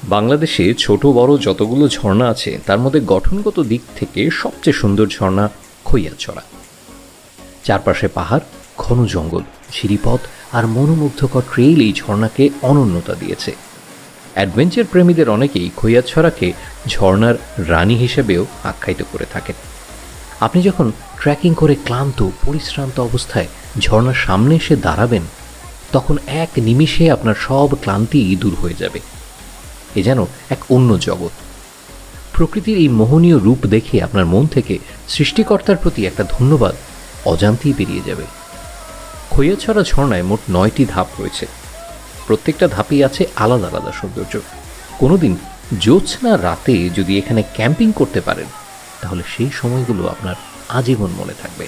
বাংলাদেশে ছোট বড় যতগুলো ঝর্ণা আছে তার মধ্যে গঠনগত দিক থেকে সবচেয়ে সুন্দর ঝর্ণা খৈয়াছড়া। চারপাশে পাহাড়, ঘন জঙ্গল, সিঁড়িপথ আর মনোমুগ্ধকর ট্রেইল এই ঝর্ণাকে অনন্যতা দিয়েছে। অ্যাডভেঞ্চার প্রেমীদের অনেকেই খৈয়াছড়াকে ঝর্ণার রানী হিসেবেও আখ্যায়িত করে থাকেন। আপনি যখন ট্রেকিং করে ক্লান্ত পরিশ্রান্ত অবস্থায় ঝর্ণার সামনে এসে দাঁড়াবেন, তখন এক নিমিষে আপনার সব ক্লান্তি দূর হয়ে যাবে। এ যেন এক অন্য জগৎ। প্রকৃতির এই মোহনীয় রূপ দেখে আপনার মন থেকে সৃষ্টিকর্তার প্রতি একটা ধন্যবাদ অজান্তেই বেরিয়ে যাবে। খৈয়াছড়া ঝর্ণায় মোট 9টি ধাপ রয়েছে। প্রত্যেকটা ধাপেই আছে আলাদা আলাদা সৌন্দর্য। কোনোদিন জ্যোৎস্না রাতে যদি এখানে ক্যাম্পিং করতে পারেন, তাহলে সেই সময়গুলো আপনার আজীবন মনে থাকবে।